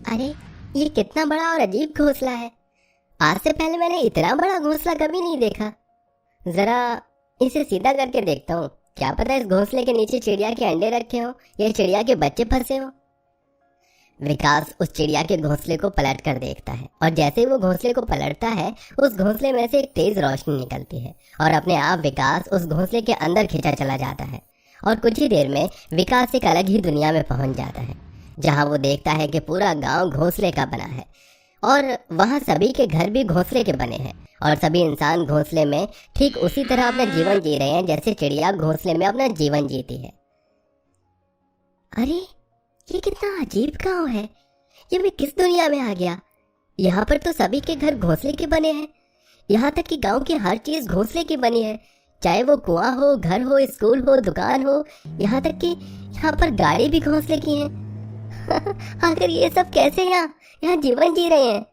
अरे, ये कितना बड़ा और अजीब घोंसला है। आज से पहले मैंने इतना बड़ा घोंसला कभी नहीं देखा। जरा इसे सीधा करके देखता हूँ। क्या पता इस घोंसले के नीचे चिड़िया के अंडे रखे हो या चिड़िया के बच्चे फंसे हो। विकास उस चिड़िया के घोंसले को पलट कर देखता है और जैसे ही वो घोंसले को पलटता है उस घोंसले में से एक तेज रोशनी निकलती है और अपने आप विकास उस घोंसले के अंदर खींचा चला जाता है। और कुछ ही देर में विकास एक अलग ही दुनिया में पहुंच जाता है, जहां वो देखता है कि पूरा गांव घोंसले का बना है और वहां सभी के घर भी घोंसले के बने हैं और सभी इंसान घोंसले में ठीक उसी तरह अपना जीवन जी रहे हैं जैसे चिड़िया घोंसले में अपना जीवन जीती है। अरे, ये कितना अजीब गांव है। ये मैं किस दुनिया में आ गया। यहाँ पर तो सभी के घर घोंसले के बने हैं। यहाँ तक कि गांव की हर चीज घोंसले की बनी है, चाहे वो कुआं हो, घर हो, स्कूल हो, दुकान हो, यहाँ तक कि यहाँ पर गाड़ी भी घोंसले की है। आखिर ये सब कैसे यहाँ जीवन जी रहे हैं।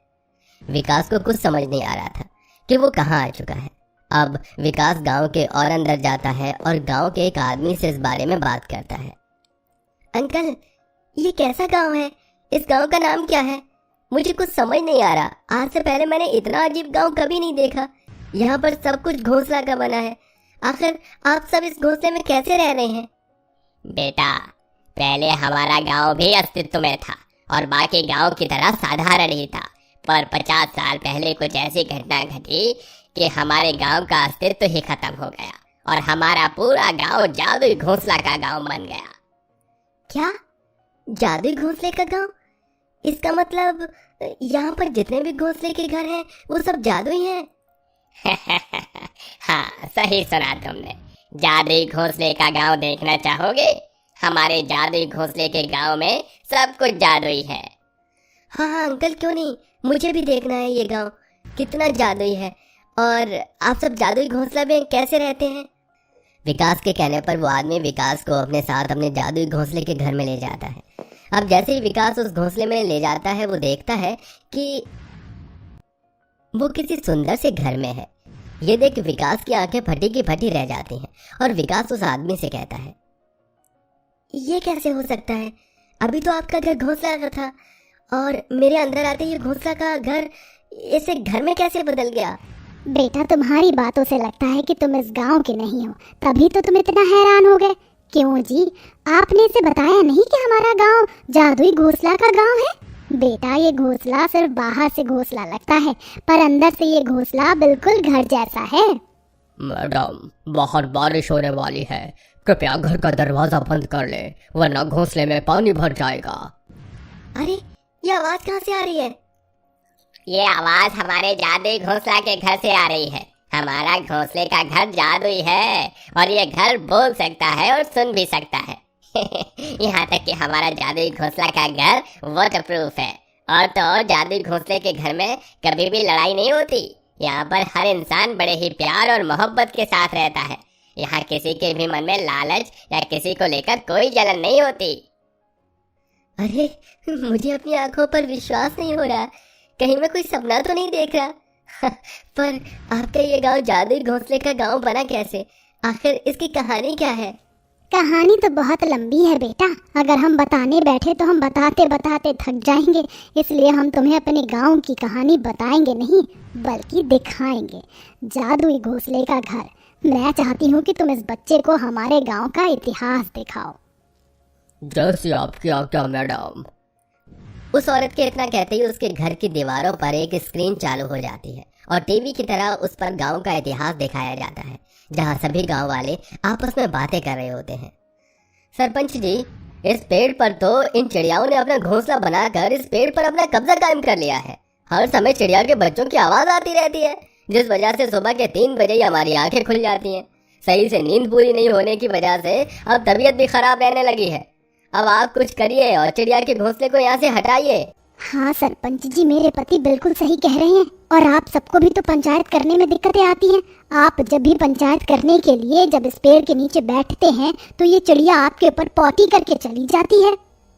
विकास को कुछ समझ नहीं आ रहा था कि वो कहाँ आ चुका है। अब विकास गांव के और अंदर जाता है और गांव के एक आदमी से इस बारे में बात करता है। अंकल, ये कैसा गांव है? इस गांव का नाम क्या है? मुझे कुछ समझ नहीं आ रहा। आज से पहले मैंने इतना अजीब गांव कभी नहीं देखा। यहाँ पर सब कुछ घोंसला का बना है। आखिर आप सब इस घोंसले में कैसे रह रहे हैं? बेटा, पहले हमारा गांव भी अस्तित्व में था और बाकी गांव की तरह साधारण ही था, पर 50 साल पहले कुछ ऐसी घटना घटी कि हमारे गांव का अस्तित्व ही खत्म हो गया और हमारा पूरा गांव जादुई घोंसला का गांव बन गया। क्या? जादुई घोंसले का गांव? इसका मतलब यहाँ पर जितने भी घोंसले के घर हैं वो सब जादुई हैं। हाँ, सही सुना तुमने। जादुई घोंसले का गांव देखना चाहोगे? हमारे जादुई घोंसले के गांव में सब कुछ जादुई है। हाँ अंकल, क्यों नहीं, मुझे भी देखना है ये गांव कितना जादुई है। और आप सब जादुई घोंसला में कैसे रहते हैं? विकास के कहने पर वो आदमी विकास को अपने साथ अपने जादुई घोंसले के घर में ले जाता है। अब जैसे ही विकास उस घोंसले में ले जाता है वो देखता है कि वो किसी सुंदर से घर में है। ये देख विकास की आंखें फटी की फटी रह जाती हैं और विकास उस आदमी से कहता है, ये कैसे हो सकता है? अभी तो आपका घर घोंसला का था और मेरे अंदर आते ही घोंसला का घर इसे घर में कैसे बदल गया? बेटा, तुम्हारी बातों से लगता है कि तुम इस गांव के नहीं हो, तभी तो तुम इतना हैरान हो गए। क्यों जी, आपने इसे बताया नहीं कि हमारा गांव जादुई घोंसला का गांव है? बेटा, ये घोंसला सिर्फ बाहर से घोंसला लगता है, पर अंदर से ये घोंसला बिल्कुल घर जैसा है। मैडम, बाहर बारिश होने वाली है, कृपया घर का दरवाजा बंद कर ले, वरना घोंसले में पानी भर जाएगा। अरे, ये आवाज कहाँ से आ रही है? ये आवाज हमारे जादुई घोंसला के घर से आ रही है। हमारा घोंसले का घर जादुई है और ये घर बोल सकता है और सुन भी सकता है। यहाँ तक कि हमारा जादुई घोंसला का घर वाटरप्रूफ है। और तो और जादुई घोंसले के घर में कभी भी लड़ाई नहीं होती। यहाँ पर हर इंसान बड़े ही प्यार और मोहब्बत के साथ रहता है। यहाँ किसी के भी मन में लालच या किसी को लेकर कोई जलन नहीं होती। अरे, मुझे अपनी आंखों पर विश्वास नहीं हो रहा। कहीं मैं कोई सपना तो नहीं देख रहा। पर आपका ये गांव जादुई घोंसले का गांव बना कैसे? आखिर इसकी कहानी क्या है? कहानी तो बहुत लंबी है बेटा, अगर हम बताने बैठे तो हम बताते बताते थक जाएंगे। इसलिए हम तुम्हें अपने गांव की कहानी बताएंगे नहीं, बल्कि दिखाएंगे। जादुई घोंसले का घर। मैं चाहती हूँ कि तुम इस बच्चे को हमारे गांव का इतिहास दिखाओ। जैसी आपकी आज्ञा मैडम। उस औरत के इतना कहते ही उसके घर की दीवारों पर एक स्क्रीन चालू हो जाती है और टीवी की तरह उस पर गांव का इतिहास दिखाया जाता है, जहां सभी गांव वाले आपस में बातें कर रहे होते हैं। सरपंच जी, इस पेड़ पर तो इन चिड़ियाओं ने अपना घोंसला बनाकर इस पेड़ पर अपना कब्जा कायम कर लिया है। हर समय चिड़िया के बच्चों की आवाज आती रहती है, जिस वजह से सुबह के 3 बजे ही हमारी आंखें खुल जाती हैं। सही से नींद पूरी नहीं होने की वजह से अब तबीयत भी खराब रहने लगी है। अब आप कुछ करिए और चिड़िया के घोंसले को यहाँ से हटाइए। हाँ सरपंच जी, मेरे पति बिल्कुल सही कह रहे हैं। और आप सबको भी तो पंचायत करने में दिक्कतें आती हैं। आप जब भी पंचायत करने के लिए जब इस पेड़ के नीचे बैठते हैं तो ये चिड़िया आपके ऊपर पॉटी करके चली जाती है।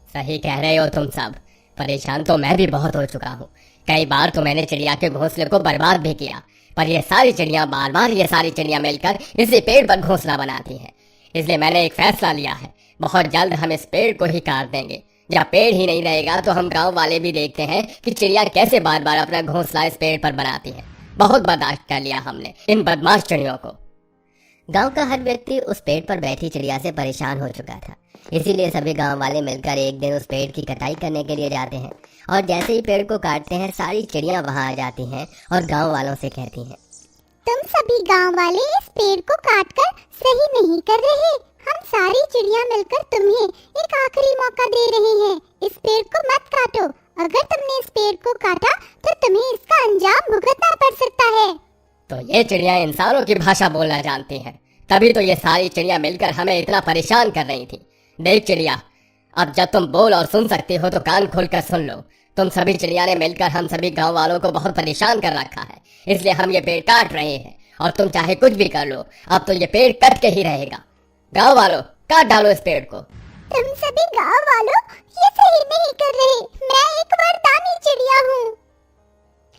सही कह रहे हो तुम सब। परेशान तो मैं भी बहुत हो चुका हूँ। कई बार तो मैंने चिड़िया के घोंसले को बर्बाद भी किया, पर ये सारी चिड़िया बार बार ये सारी चिड़िया मिलकर इसी पेड़ पर घोंसला बनाती हैं। इसलिए मैंने एक फैसला लिया है, बहुत जल्द हम इस पेड़ को ही काट देंगे, जब पेड़ ही नहीं रहेगा तो हम गांव वाले भी देखते हैं कि चिड़िया कैसे बार बार अपना घोंसला इस पेड़ पर बनाती है। बहुत बर्दाश्त कर लिया हमने इन बदमाश चिड़ियों को। गांव का हर व्यक्ति उस पेड़ पर बैठी चिड़िया से परेशान हो चुका था। इसीलिए सभी गांव वाले मिलकर एक दिन उस पेड़ की कटाई करने के लिए जाते हैं और जैसे ही पेड़ को काटते हैं सारी चिड़िया वहां आ जाती हैं और गांव वालों से कहती हैं, तुम सभी गांव वाले इस पेड़ को काटकर सही नहीं कर रहे। हम सारी चिड़िया मिलकर तुम्हें एक आखिरी मौका दे रहे हैं। इस पेड़ को मत काटो। अगर तुमने इस पेड़ को काटा तो तुम्हें इसका अंजाम भुगतना पड़ सकता है। तो ये चिड़िया इंसानों की भाषा बोलना जानती हैं, तभी तो ये सारी चिड़िया मिलकर हमें इतना परेशान कर रही थी। देख चिड़िया, अब जब तुम बोल और सुन सकती हो तो कान खोलकर सुन लो। तुम सभी चिड़िया ने मिलकर हम सभी गांव वालों को बहुत परेशान कर रखा है, इसलिए हम ये पेड़ काट रहे हैं। और तुम चाहे कुछ भी कर लो, अब तो ये पेड़ कट के ही रहेगा। गांव वालों, काट डालो इस पेड़ को। तुम सभी गांव वालों ये सही नहीं कर रहे। मैं एक वरदानी चिड़िया हूँ।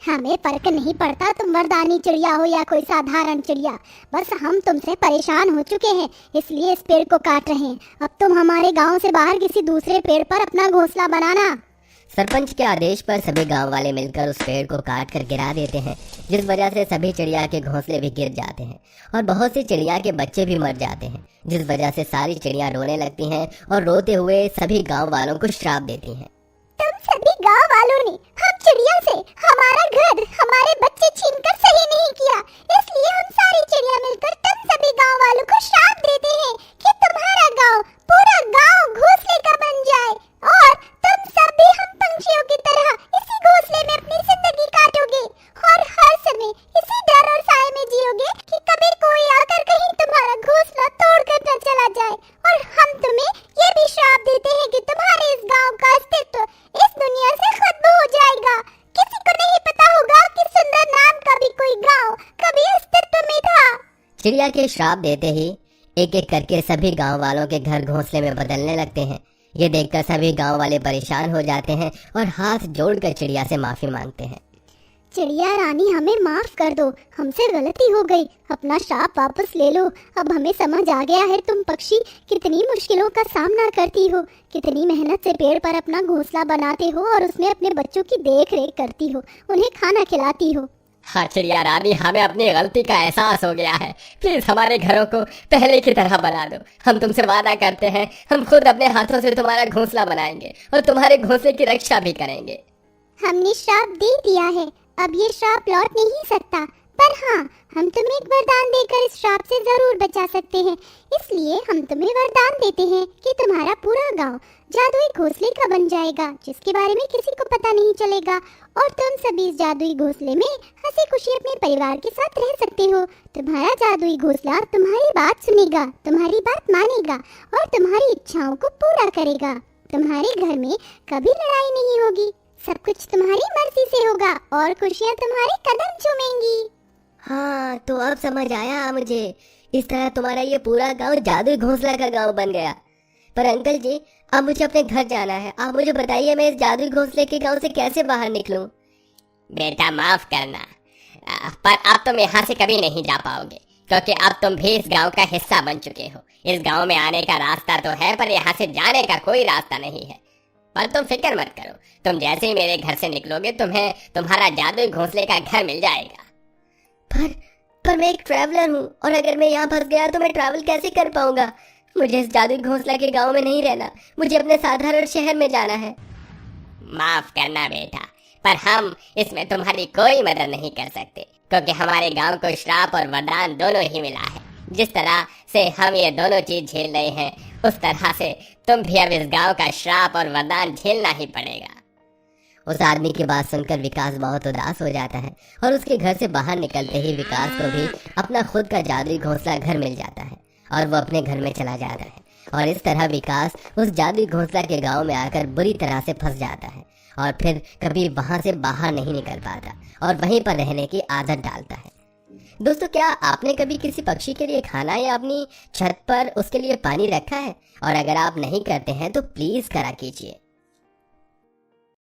हमें फर्क नहीं पड़ता तुम वरदानी चिड़िया हो या कोई साधारण चिड़िया। बस हम तुमसे परेशान हो चुके हैं, इसलिए इस पेड़ को काट रहे हैं। अब तुम हमारे गांव से बाहर किसी दूसरे पेड़ पर अपना घोंसला बनाना। सरपंच के आदेश पर सभी गांव वाले मिलकर उस पेड़ को काट कर गिरा देते हैं, जिस वजह से सभी चिड़िया के घोंसले भी गिर जाते हैं और बहुत सी चिड़िया के बच्चे भी मर जाते हैं, जिस वजह से सारी चिड़िया रोने लगती हैं और रोते हुए सभी गांव वालों को श्राप देती हैं। तुम सभी गांव वालों ने हम चिड़िया से हमारा घर, हमारे बच्चे छीनकर सही नहीं किया, इसलिए हम सारी चिड़िया मिलकर तुम सभी गांव वालों को श्राप देते हैं कि तुम्हारा गांव, पूरा गांव घोंसले का बन जाए और तुम सब भी हम पंछियों की तरह इसी घोंसले में अपनी जिंदगी काटोगे और हर समय इसी डर और साए में जियोगे कि कभी कोई आकर कहीं तुम्हारा घोंसला तोड़ कर न चला जाए। और हम तुम्हें ये भी श्राप देते हैं कि तुम्हारे इस गांव का अस्तित्व इस दुनिया से खत्म हो जाएगा। किसी को नहीं पता होगा कि सुंदर नाम का भी कोई गांव कभी अस्तित्व में था। चिड़िया के श्राप देते ही एक एक करके सभी गांव वालों के घर घोंसले में बदलने लगते हैं। ये देखकर सभी गांव वाले परेशान हो जाते हैं और हाथ जोड़कर चिड़िया से माफी मांगते हैं। चिड़िया रानी, हमें माफ कर दो, हमसे गलती हो गई। अपना श्राप वापस ले लो। अब हमें समझ आ गया है तुम पक्षी कितनी मुश्किलों का सामना करती हो, कितनी मेहनत से पेड़ पर अपना घोंसला बनाते हो और उसमें अपने बच्चों की देख रेख करती हो, उन्हें खाना खिलाती हो। हाँ चिड़िया रानी, हमें अपनी गलती का एहसास हो गया है। प्लीज हमारे घरों को पहले की तरह बना दो। हम तुमसे वादा करते हैं, हम खुद अपने हाथों से तुम्हारा घोंसला बनाएंगे और तुम्हारे घोंसले की रक्षा भी करेंगे। हमने श्राप दे दिया है, अब ये श्राप लौट नहीं सकता, पर हाँ, हम तुम्हें एक वरदान देकर इस श्राप से जरूर बचा सकते हैं। इसलिए हम तुम्हें वरदान देते हैं कि तुम्हारा पूरा गांव जादुई घोंसले का बन जाएगा, जिसके बारे में किसी को पता नहीं चलेगा और तुम सभी इस जादुई घोंसले में हंसी खुशी अपने परिवार के साथ रह सकते हो। तुम्हारा जादुई घोंसला तुम्हारी बात सुनेगा, तुम्हारी बात मानेगा और तुम्हारी इच्छाओं को पूरा करेगा। तुम्हारे घर में कभी लड़ाई नहीं होगी, सब कुछ तुम्हारी मर्जी से होगा और खुशियाँ तुम्हारे कदम चूमेंगी। हाँ, तो अब समझ आया मुझे। इस तरह तुम्हारा ये पूरा गांव जादुई घोंसला का गांव बन गया। पर अंकल जी, अब मुझे अपने घर जाना है। आप मुझे बताइए, मैं इस जादुई घोंसले के गांव से कैसे बाहर निकलूं? बेटा माफ करना, पर अब तुम यहाँ से कभी नहीं जा पाओगे, क्योंकि अब तुम भी इस गांव का हिस्सा बन चुके हो। इस गांव में आने का रास्ता तो है, पर यहाँ से जाने का कोई रास्ता नहीं है। पर तुम फिक्र मत करो, तुम जैसे ही मेरे घर से निकलोगे तुम्हें तुम्हारा जादुई घोंसले का घर मिल जाएगा। पर मैं एक ट्रैवलर हूँ और अगर मैं यहाँ फंस गया तो मैं ट्रैवल कैसे कर पाऊंगा? मुझे इस जादुई घोंसला के गांव में नहीं रहना, मुझे अपने साधारण शहर में जाना है। माफ करना बेटा, पर हम इसमें तुम्हारी कोई मदद नहीं कर सकते, क्योंकि हमारे गांव को श्राप और वरदान दोनों ही मिला है। जिस तरह से हम ये दोनों चीज झेल रहे हैं, उस तरह से तुम भी अब इस गांव का श्राप और वरदान झेलना ही पड़ेगा। उस आदमी की बात सुनकर विकास बहुत उदास हो जाता है और उसके घर से बाहर निकलते ही विकास को भी अपना खुद का जादुई घोंसला घर मिल जाता है और वो अपने घर में चला जाता है। और इस तरह विकास उस जादुई घोंसला के गांव में आकर बुरी तरह से फंस जाता है और फिर कभी वहां से बाहर नहीं निकल पाता और वहीं पर रहने की आदत डालता है। दोस्तों, क्या आपने कभी किसी पक्षी के लिए खाना या अपनी छत पर उसके लिए पानी रखा है? और अगर आप नहीं करते हैं तो प्लीज करा कीजिए।